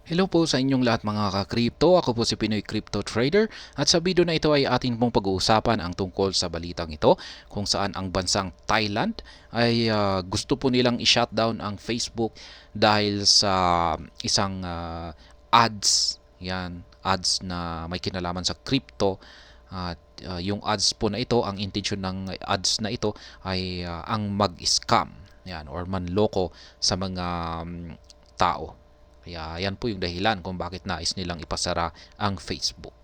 Hello po sa inyong lahat mga ka-crypto. Ako po si Pinoy Crypto Trader at sa video na ito ay atin pong pag-uusapan ang tungkol sa balitang ito kung saan ang bansang Thailand ay gusto po nilang i-shutdown ang Facebook dahil sa isang ads. Yan, ads na may kinalaman sa crypto at yung ads po na ito, ang intention ng ads na ito ay ang mag-scam yan or manloko sa mga tao. Kaya yan po yung dahilan kung bakit nais nilang ipasara ang Facebook.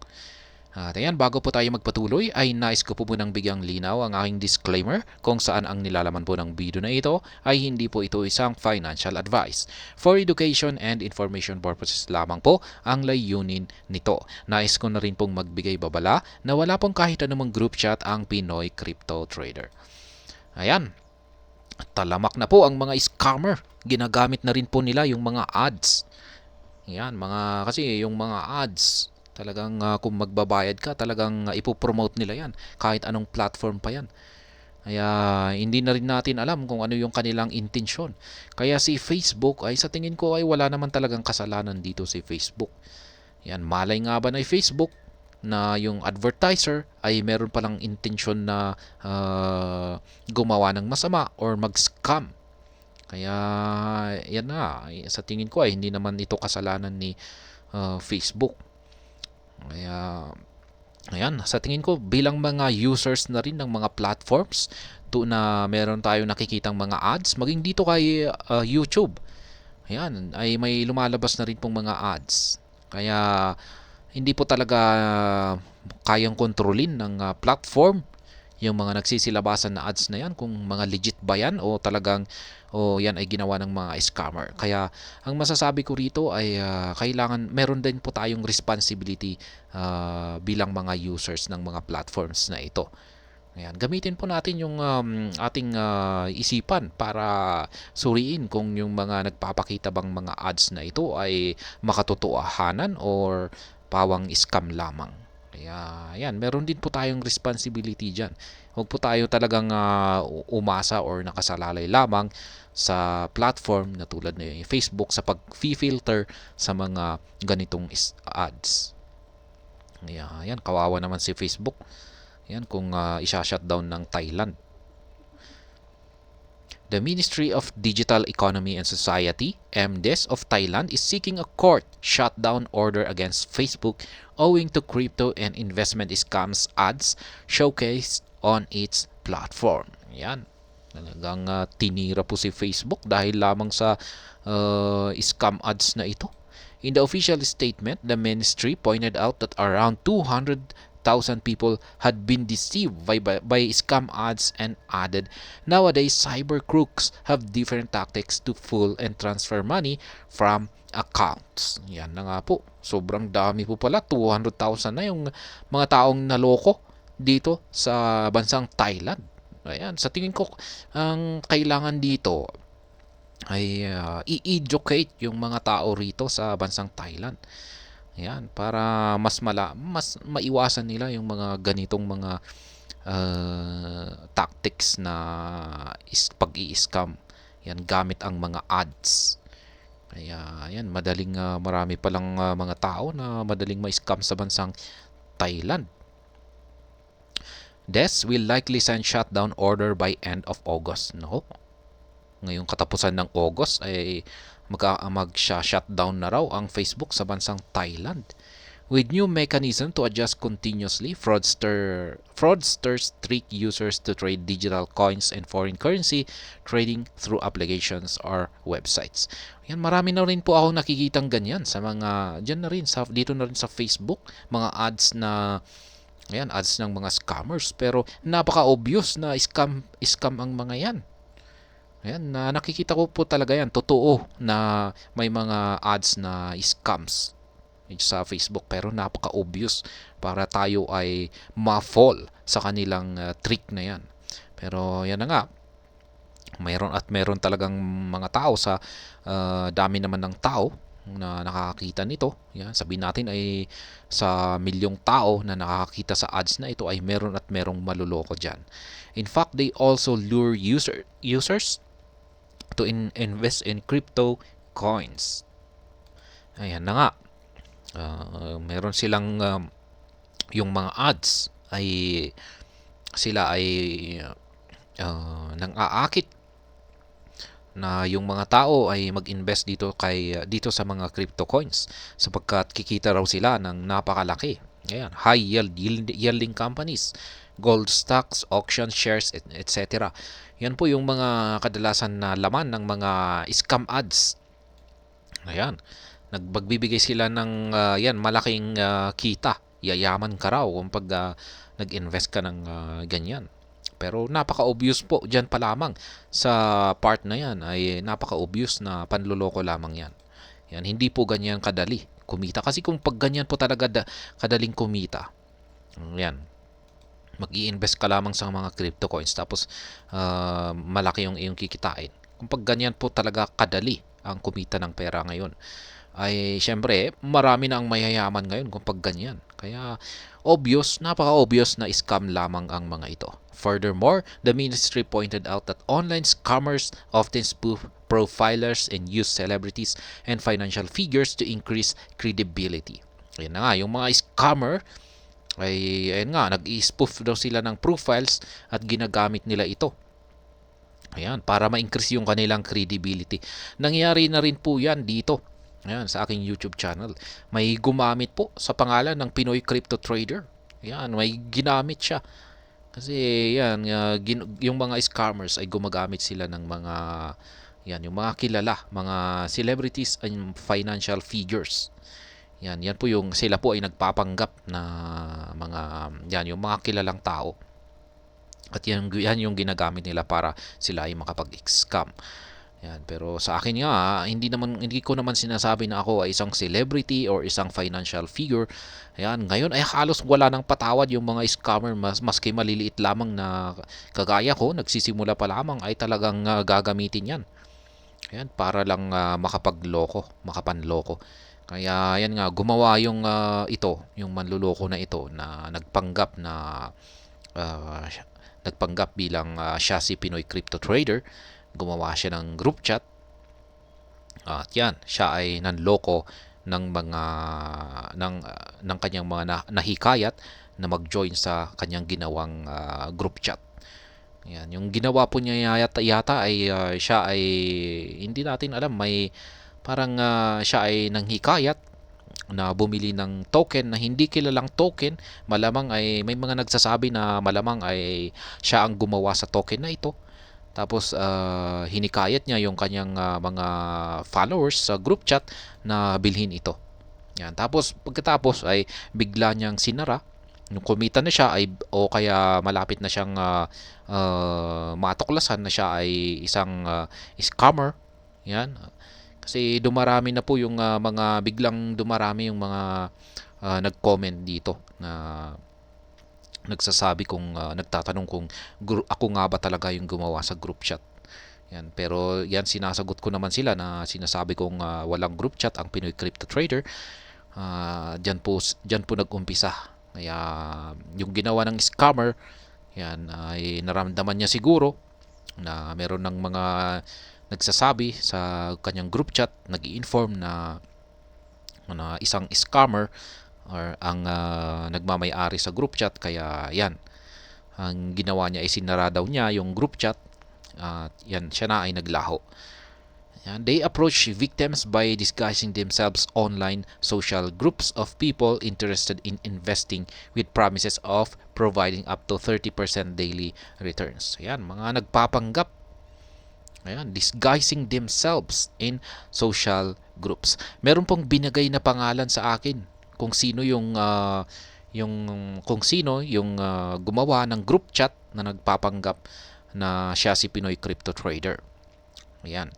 At ayan, bago po tayo magpatuloy ay nais ko po munang bigyang linaw ang aking disclaimer kung saan ang nilalaman po ng video na ito ay hindi po ito isang financial advice. For education and information purposes lamang po ang layunin nito. Nais ko na rin pong magbigay babala na wala pong kahit anumang group chat ang Pinoy Crypto Trader. Ayan, talamak na po ang mga scammer. Ginagamit na rin po nila yung mga ads. Yan, kasi yung mga ads, talagang kung magbabayad ka, talagang ipopromote nila yan. Kahit anong platform pa yan. Kaya hindi na rin natin alam kung ano yung kanilang intensyon. Kaya si Facebook ay sa tingin ko ay wala naman talagang kasalanan dito si Facebook. Yan, malay nga ba na Facebook na yung advertiser ay meron palang intensyon na gumawa ng masama or mag-scam. Kaya yan na, sa tingin ko ay hindi naman ito kasalanan ni Facebook. Kaya ayan, sa tingin ko bilang mga users na rin ng mga platforms to na meron tayo nakikitang mga ads, maging dito kay YouTube. Ayan, ay may lumalabas na rin pong mga ads. Kaya hindi po talaga kayang kontrolin ng platform yung mga nagsisilabasan na ads na yan kung mga legit ba yan o talagang yan ay ginawa ng mga scammer. Kaya ang masasabi ko rito ay kailangan meron din po tayong responsibility bilang mga users ng mga platforms na ito. Ayan, gamitin po natin yung ating isipan para suriin kung yung mga nagpapakita bang mga ads na ito ay makatotohanan or pawang scam lamang. Kaya ayan, meron din po tayong responsibility dyan. Huwag po tayo talagang umasa or nakasalalay lamang sa platform na tulad ng Facebook sa pag-filter sa mga ganitong ads. Ayan, kawawa naman si Facebook. Yan kung isa-shutdown ng Thailand. The Ministry of Digital Economy and Society, MDES of Thailand, is seeking a court shutdown order against Facebook owing to crypto and investment scams ads showcased on its platform. Yan. Talagang tinira po si Facebook dahil lamang sa scam ads na ito. In the official statement, the ministry pointed out that around 200,000 people had been deceived by scam ads and added, nowadays cyber crooks have different tactics to fool and transfer money from accounts. Yan na nga po. Sobrang dami po pala. 200,000 na yung mga taong naloko dito sa bansang Thailand. Ayan, sa tingin ko, ang kailangan dito ay i-educate yung mga tao rito sa bansang Thailand. Ayan, para mas maiwasan nila yung mga ganitong mga tactics na pag-i-scam. Yan gamit ang mga ads. Kaya ayan, marami palang mga tao na madaling ma-scam sa bansang Thailand. DES will likely send shutdown order by end of August. No? Ngayong katapusan ng August ay mag-shutdown na raw ang Facebook sa bansang Thailand. With new mechanism to adjust continuously, fraudsters trick users to trade digital coins and foreign currency trading through applications or websites. Yan, marami na rin po ako nakikitang ganyan sa mga diyan na rin dito na rin sa Facebook, mga ads na ayan, ads ng mga scammers pero napaka-obvious na scam ang mga yan. Ayan, nakikita ko po talaga yan. Totoo na may mga ads na scams sa Facebook pero napaka-obvious para tayo ay ma-fall sa kanilang trick na yan. Pero yan na nga, meron talagang mga tao sa dami naman ng tao na nakakakita nito. Yan, sabihin natin ay sa milyong tao na nakakakita sa ads na ito ay meron at merong maluloko dyan. In fact, they also lure users to invest in crypto coins. Ayan na nga, meron silang yung mga ads ay sila ay nang-aakit na yung mga tao ay mag-invest dito sa mga crypto coins sapagkat kikita raw sila ng napakalaki. Ayan, yielding companies, gold stocks, auction shares, etc. Yan po yung mga kadalasan na laman ng mga scam ads. Ayan, nagbibigay sila ng yan malaking kita. Yayaman ka raw kung pag nag-invest ka ng ganyan. Pero napaka-obvious po diyan pa lamang sa part na yan ay napaka-obvious na panloloko lamang yan. Yan, hindi po ganyan kadali kumita. Kasi kung pag ganyan po talaga kadaling kumita, yan, mag-i-invest ka lamang sa mga crypto coins tapos malaki yung iyong kikitain. Kung pag ganyan po talaga kadali ang kumita ng pera ngayon, ay syempre marami na ang mayayaman ngayon kung pag ganyan. Kaya obvious, napaka-obvious na scam lamang ang mga ito. Furthermore, the ministry pointed out that online scammers often spoof profilers and use celebrities and financial figures to increase credibility. Ayan na nga, yung mga scammer ay ayan nga, nag-i-spoof daw sila ng profiles at ginagamit nila ito. Ayan, para ma-increase yung kanilang credibility. Nangyari na rin po yan dito. Ayan, sa aking YouTube channel. May gumamit po sa pangalan ng Pinoy Crypto Trader. Ayan, may ginamit siya. Kasi yan, yung mga scammers ay gumagamit sila ng mga yan, yung mga kilala, mga celebrities and financial figures. Yan po yung sila po ay nagpapanggap na mga yan yung mga kilalang tao. At yan yung ginagamit nila para sila ay makapag-scam. Yan, pero sa akin nga, hindi ko naman sinasabi na ako ay isang celebrity or isang financial figure. Ayan, ngayon ay halos wala nang patawad yung mga scammer, maski maliliit lamang na kagaya ko, nagsisimula pa lamang ay talagang gagamitin 'yan. Ayan, para lang makapanloko. Kaya yan nga, gumawa yung manluloko na ito na ah, nagpanggap bilang siya si Pinoy Crypto Trader. Gumawa siya ng group chat at yan, siya ay nanloko ng ng kanyang mga nahikayat na mag-join sa kanyang ginawang group chat. Yan, yung ginawa po niya yata ay siya ay hindi natin alam, may parang siya ay nanghikayat na bumili ng token na hindi kilalang token. Malamang ay may mga nagsasabi na malamang ay siya ang gumawa sa token na ito. Tapos hinikayat niya yung kanyang mga followers sa group chat na bilhin ito. Yan. Tapos pagkatapos ay bigla niyang sinara. Nung kumita na siya ay o kaya malapit na siyang matuklasan na siya ay isang scammer. Yan. Kasi dumarami na po yung mga biglang dumarami yung mga nag-comment dito na nagsasabi nagtatanong kung ako nga ba talaga yung gumawa sa group chat. Yan, pero yan sinasagot ko naman sila na sinasabi kong walang group chat ang Pinoy Crypto Trader. Diyan po nag-umpisa. Kaya yung ginawa ng scammer, yan ay naramdaman niya siguro na meron ng mga nagsasabi sa kanyang group chat, nag-i-inform na isang scammer or ang nagmamay-ari sa group chat. Kaya yan, ang ginawa niya ay sinara daw niya yung group chat at yan, siya na ay naglaho. Yan, they approach victims by disguising themselves online social groups of people interested in investing with promises of providing up to 30% daily returns. Yan, mga nagpapanggap. Ayan, disguising themselves in social groups. Meron pong binigay na pangalan sa akin kung sino yung gumawa ng group chat na nagpapanggap na siya si Pinoy Crypto Trader. Ayan.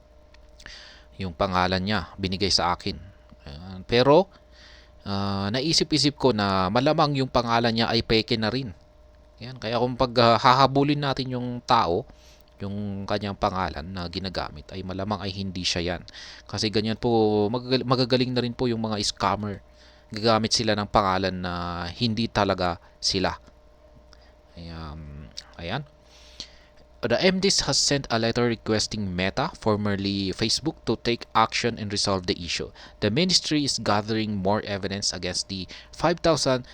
Yung pangalan niya binigay sa akin. Ayan. Pero naisip-isip ko na malamang yung pangalan niya ay peke na rin. Ayan. Kaya kung pag hahabulin natin yung tao, yung kanyang pangalan na ginagamit ay malamang ay hindi siya yan. Kasi ganyan po, magagaling na rin po yung mga scammer. Gagamit sila ng pangalan na hindi talaga sila. Ayan. The MDs has sent a letter requesting Meta, formerly Facebook, to take action and resolve the issue. The ministry is gathering more evidence against the 5,301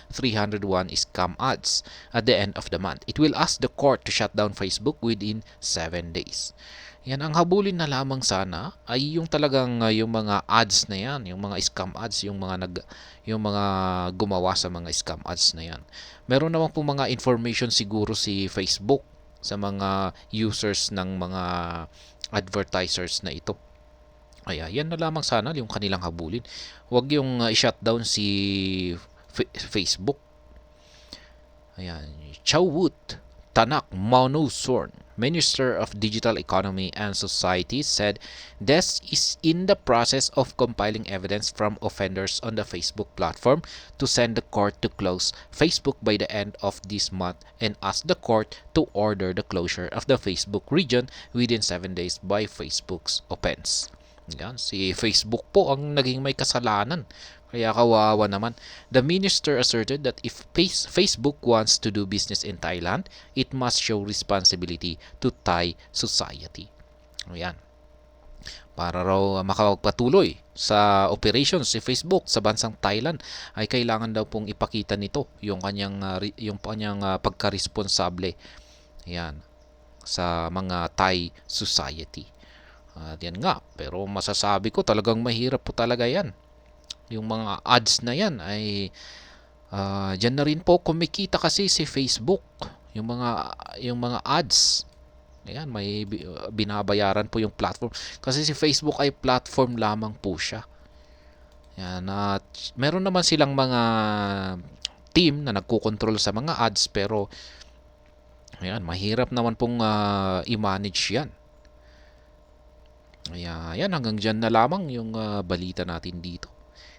scam ads at the end of the month. It will ask the court to shut down Facebook within 7 days. Yan, ang habulin na lamang sana ay yung talagang yung mga ads na yan, yung mga scam ads, yung mga gumawa sa mga scam ads na yan. Meron naman po mga information siguro si Facebook sa mga users ng mga advertisers na ito. Kaya yan na lamang sana yung kanilang habulin. Huwag yung i-shutdown si Facebook. Ayan. Chowut Tanak Maunusorn, Minister of Digital Economy and Society, said DES is in the process of compiling evidence from offenders on the Facebook platform to send the court to close Facebook by the end of this month and ask the court to order the closure of the Facebook region within 7 days by Facebook's offense. Yan, si Facebook po ang naging may kasalanan. Kaya kawawa naman. The minister asserted that if Facebook wants to do business in Thailand, it must show responsibility to Thai society. Ayan. Para raw makapagpatuloy sa operations si Facebook sa bansang Thailand ay kailangan daw pong ipakita nito yung kanyang pagka-responsable. Ayan, sa mga Thai society. At yan nga, pero masasabi ko talagang mahirap po talaga yan. Yung mga ads na yan ay dyan na rin po kumikita kasi si Facebook. Yung mga ads. Ayan, may binabayaran po yung platform. Kasi si Facebook ay platform lamang po siya. Ayan, at meron naman silang mga team na nagkukontrol sa mga ads pero ayan, mahirap naman pong i-manage yan. Ayan, hanggang dyan na lamang yung balita natin dito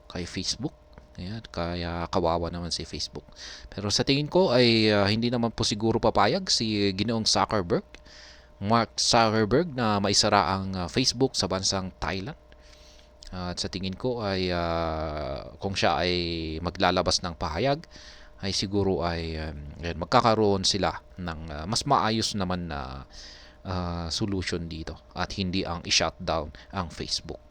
kay Facebook. Ayan, kaya kawawa naman si Facebook. Pero sa tingin ko ay hindi naman po siguro papayag si Ginoong Mark Zuckerberg na maisara ang Facebook sa bansang Thailand. At sa tingin ko ay kung siya ay maglalabas ng pahayag ay siguro ay magkakaroon sila ng mas maayos naman na solution dito at hindi ang i-shutdown ang Facebook.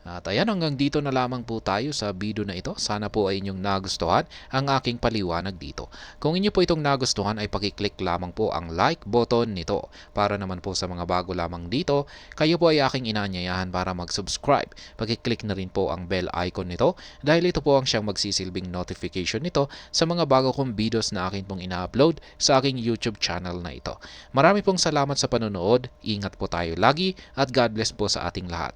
At ayan, hanggang dito na lamang po tayo sa video na ito. Sana po ay inyong nagustuhan ang aking paliwanag dito. Kung inyo po itong nagustuhan ay pakiclick lamang po ang like button nito. Para naman po sa mga bago lamang dito, kayo po ay aking inaanyayahan para mag-subscribe. Pakiclick na rin po ang bell icon nito dahil ito po ang siyang magsisilbing notification nito sa mga bago kong videos na akin pong ina-upload sa aking YouTube channel na ito. Marami pong salamat sa panonood. Ingat po tayo lagi at God bless po sa ating lahat.